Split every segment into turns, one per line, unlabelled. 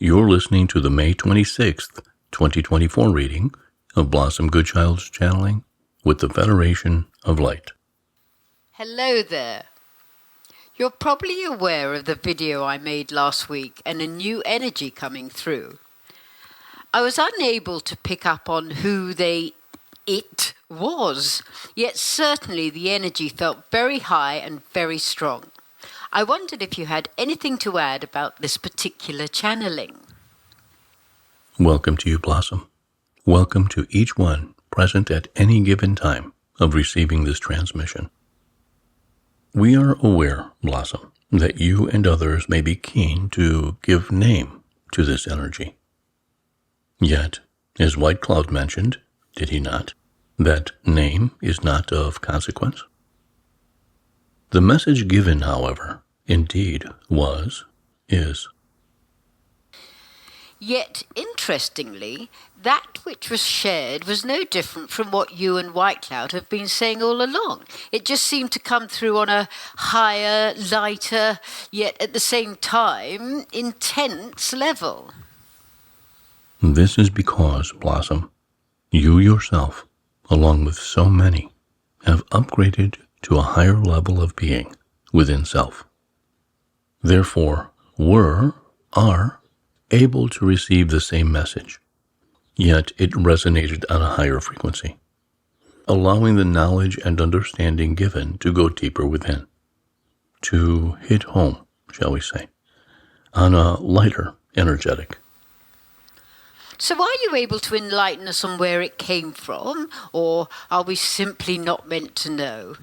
You're listening to the May 26th, 2024 reading of Blossom Goodchild's channeling with the Federation of Light.
Hello there. You're probably aware of the video I made last week and a new energy coming through. I was unable to pick up on who it was, yet certainly the energy felt very high and very strong. I wondered if you had anything to add about this particular channeling.
Welcome to you, Blossom. Welcome to each one present at any given time of receiving this transmission. We are aware, Blossom, that you and others may be keen to give name to this energy. Yet, as White Cloud mentioned, did he not, that name is not of consequence? The message given, however, indeed is.
Yet, interestingly, that which was shared was no different from what you and White Cloud have been saying all along. It just seemed to come through on a higher, lighter, yet at the same time, intense level.
This is because, Blossom, you yourself, along with so many, have upgraded to a higher level of being within self. Therefore, are able to receive the same message, yet it resonated on a higher frequency, allowing the knowledge and understanding given to go deeper within, to hit home, shall we say, on a lighter energetic.
So are you able to enlighten us on where it came from, or are we simply not meant to know?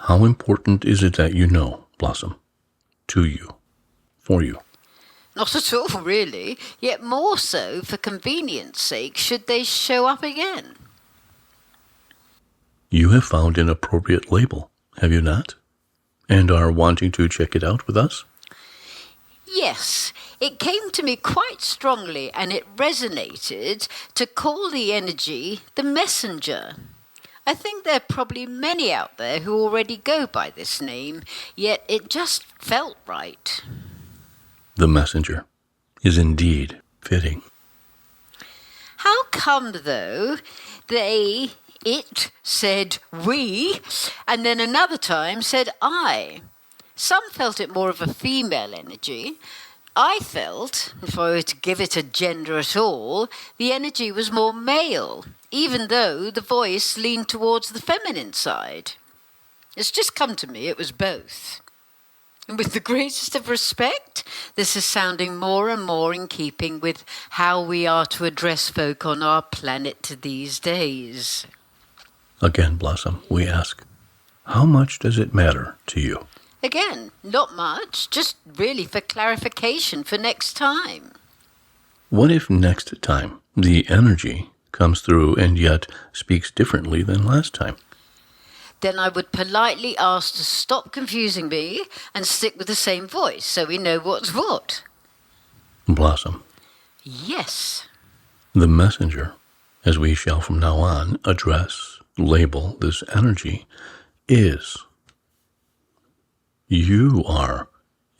How important is it that you know, Blossom? To you. For you.
Not at all, really, yet more so for convenience sake should they show up again.
You have found an appropriate label, have you not? And are wanting to check it out with us?
Yes, it came to me quite strongly and it resonated to call the energy the messenger. I think there are probably many out there who already go by this name, yet it just felt right.
The messenger is indeed fitting.
How come, though, it said we, and then another time said I? Some felt it more of a female energy. I felt, if I were to give it a gender at all, the energy was more male, even though the voice leaned towards the feminine side. It's just come to me it was both. And with the greatest of respect, this is sounding more and more in keeping with how we are to address folk on our planet these days.
Again, Blossom, we ask, how much does it matter to you?
Again, not much, just really for clarification for next time.
What if next time the energy comes through and yet speaks differently than last time?
Then I would politely ask to stop confusing me and stick with the same voice so we know what's what.
Blossom.
Yes.
The messenger, as we shall from now on label this energy, is. You are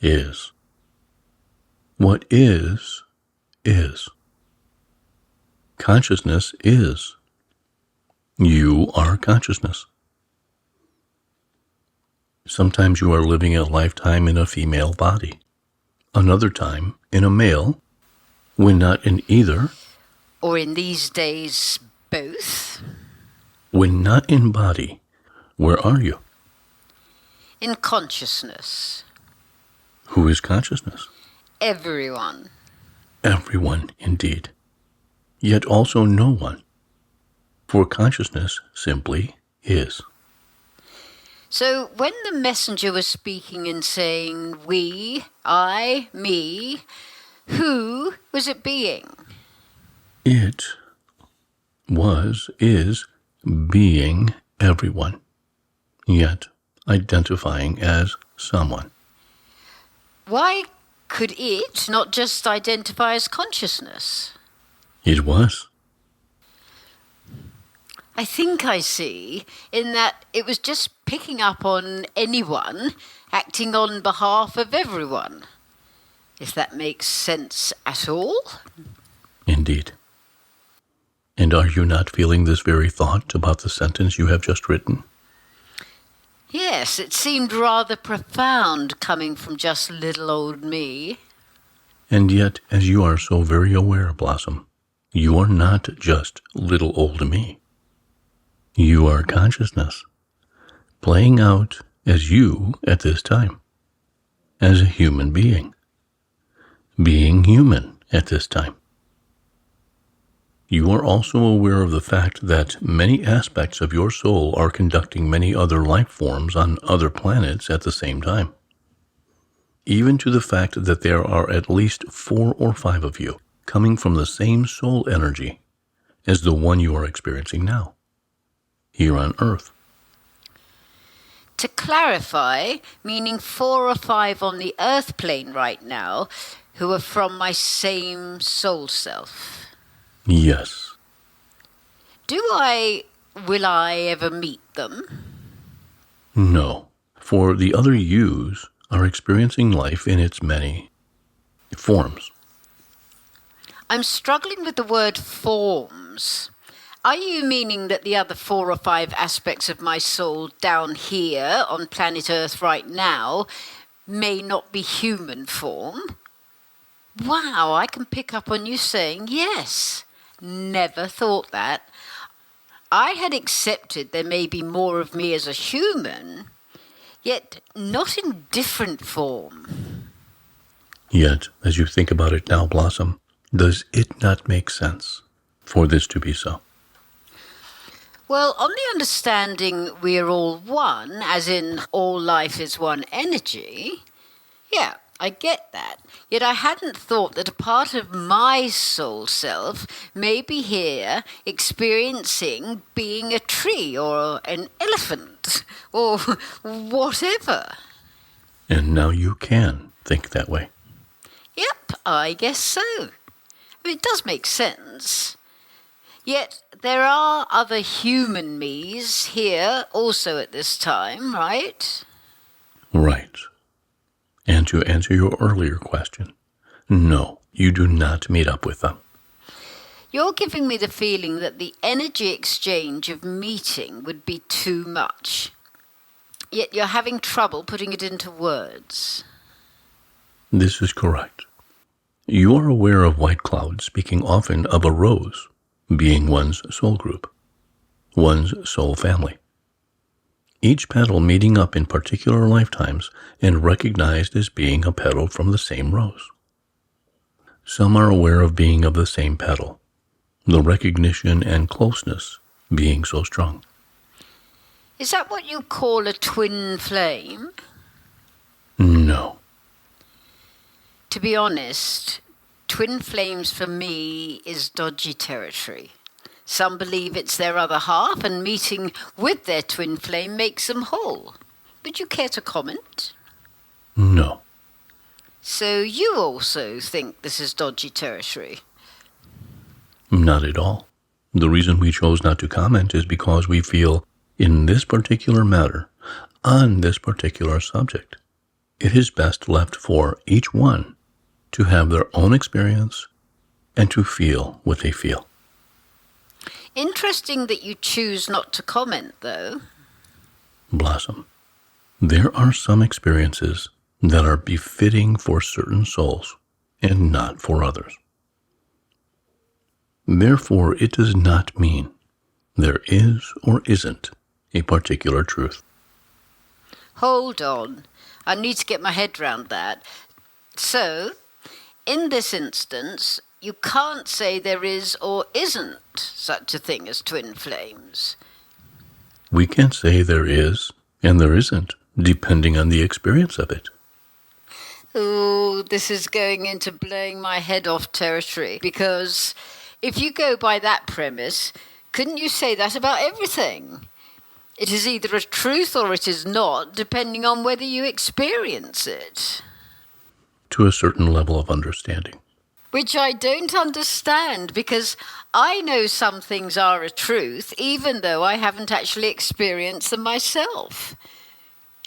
is. What is. Consciousness is. You are consciousness. Sometimes you are living a lifetime in a female body, another time in a male, when not in either.
Or in these days, both.
When not in body, where are you?
In consciousness.
Who is consciousness?
Everyone.
Everyone, indeed. Yet also no one. For consciousness simply is.
So when the messenger was speaking and saying we, I, me, who was it being?
It is being everyone, yet identifying as someone.
Why could it not just identify as consciousness?
It was.
I think I see, in that it was just picking up on anyone acting on behalf of everyone. if that makes sense at all.
Indeed. And are you not feeling this very thought about the sentence you have just written?
Yes, it seemed rather profound coming from just little old me.
And yet, as you are so very aware, Blossom, you are not just little old me. You are consciousness, playing out as you at this time, as a human being, being human at this time. You are also aware of the fact that many aspects of your soul are conducting many other life forms on other planets at the same time. Even to the fact that there are at least 4 or 5 of you coming from the same soul energy as the one you are experiencing now, here on Earth.
To clarify, meaning 4 or 5 on the Earth plane right now who are from my same soul self.
Yes.
Will I ever meet them?
No. For the other yous are experiencing life in its many forms.
I'm struggling with the word forms. Are you meaning that the other 4 or 5 aspects of my soul down here on planet Earth right now may not be human form? Wow, I can pick up on you saying yes. Never thought that. I had accepted there may be more of me as a human, yet not in different form.
Yet, as you think about it now, Blossom, does it not make sense for this to be so?
Well, on the understanding we're all one, as in all life is one energy, yeah, I get that. Yet I hadn't thought that a part of my soul self may be here experiencing being a tree or an elephant or whatever.
And now you can think that way.
Yep, I guess so. It does make sense. Yet there are other human me's here also at this time, right?
Right. And to answer your earlier question, no, you do not meet up with them.
You're giving me the feeling that the energy exchange of meeting would be too much. Yet you're having trouble putting it into words.
This is correct. You are aware of White Cloud speaking often of a rose being one's soul group, one's soul family. Each petal meeting up in particular lifetimes and recognized as being a petal from the same rose. Some are aware of being of the same petal, the recognition and closeness being so strong.
Is that what you call a twin flame?
No.
To be honest, twin flames for me is dodgy territory. Some believe it's their other half, and meeting with their twin flame makes them whole. Would you care to comment?
No.
So you also think this is dodgy territory?
Not at all. The reason we chose not to comment is because we feel in this particular matter, on this particular subject, it is best left for each one to have their own experience and to feel what they feel.
Interesting that you choose not to comment, though.
Blossom, there are some experiences that are befitting for certain souls and not for others. Therefore, it does not mean there is or isn't a particular truth.
Hold on. I need to get my head round that. So, in this instance, you can't say there is or isn't such a thing as twin flames.
We can say there is and there isn't, depending on the experience of it.
Oh, this is going into blowing my head off territory, because if you go by that premise, couldn't you say that about everything? It is either a truth or it is not, depending on whether you experience it.
To a certain level of understanding.
Which I don't understand, because I know some things are a truth, even though I haven't actually experienced them myself.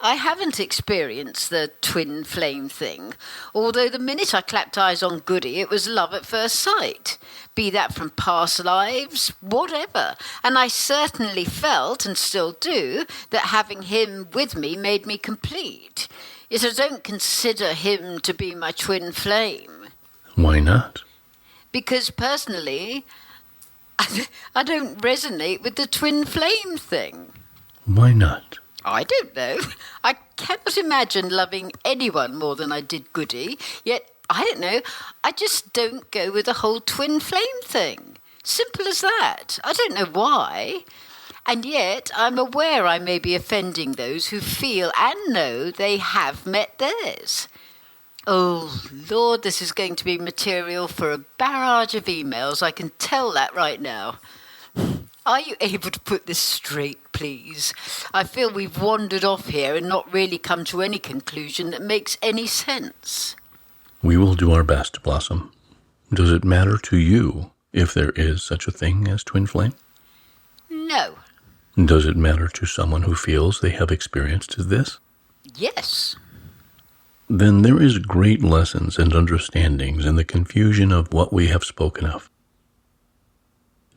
I haven't experienced the twin flame thing, although the minute I clapped eyes on Goody, it was love at first sight. Be that from past lives, whatever. And I certainly felt, and still do, that having him with me made me complete. Yet I don't consider him to be my twin flame.
Why not?
Because personally, I don't resonate with the twin flame thing.
Why not?
I don't know. I cannot imagine loving anyone more than I did Goody, yet, I don't know, I just don't go with the whole twin flame thing. Simple as that. I don't know why. And yet, I'm aware I may be offending those who feel and know they have met theirs. Oh, Lord, this is going to be material for a barrage of emails. I can tell that right now. Are you able to put this straight, please? I feel we've wandered off here and not really come to any conclusion that makes any sense.
We will do our best, Blossom. Does it matter to you if there is such a thing as twin flame?
No.
Does it matter to someone who feels they have experienced this?
Yes.
Then there is great lessons and understandings in the confusion of what we have spoken of.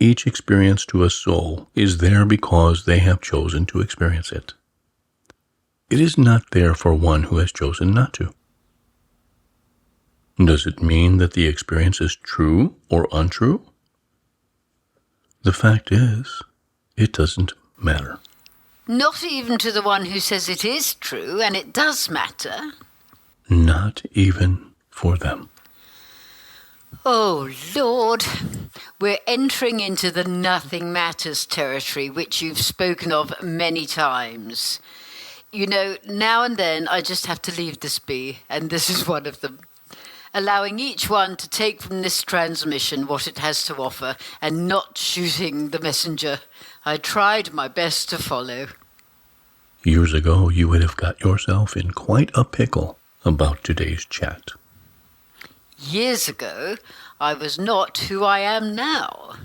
Each experience to a soul is there because they have chosen to experience it. It is not there for one who has chosen not to. Does it mean that the experience is true or untrue? The fact is, it doesn't matter.
Not even to the one who says it is true and it does matter.
Not even for them.
Oh, Lord, we're entering into the nothing matters territory, which you've spoken of many times. You know, now and then I just have to leave this be, and this is one of them. Allowing each one to take from this transmission what it has to offer, and not shooting the messenger. I tried my best to follow.
Years ago, you would have got yourself in quite a pickle about today's chat.
Years ago, I was not who I am now.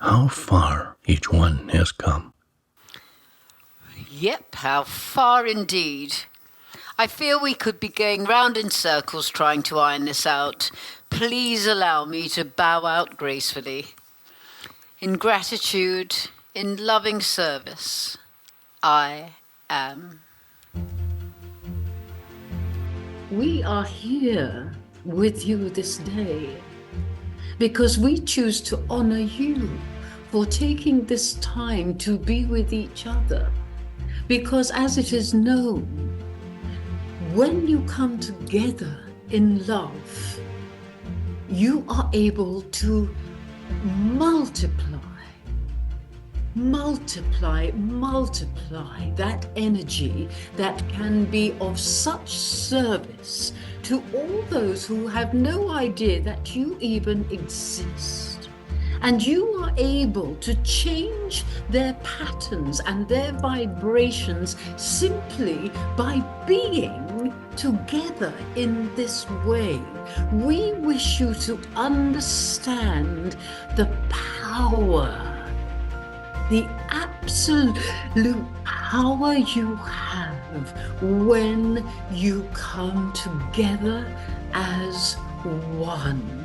How far each one has come.
Yep, how far indeed. I feel we could be going round in circles trying to iron this out. Please allow me to bow out gracefully. In gratitude, in loving service, I am.
We are here with you this day because we choose to honor you for taking this time to be with each other. Because as it is known, when you come together in love, you are able to multiply that energy that can be of such service to all those who have no idea that you even exist. And you are able to change their patterns and their vibrations simply by being together in this way. We wish you to understand the power, the absolute power you have when you come together as one.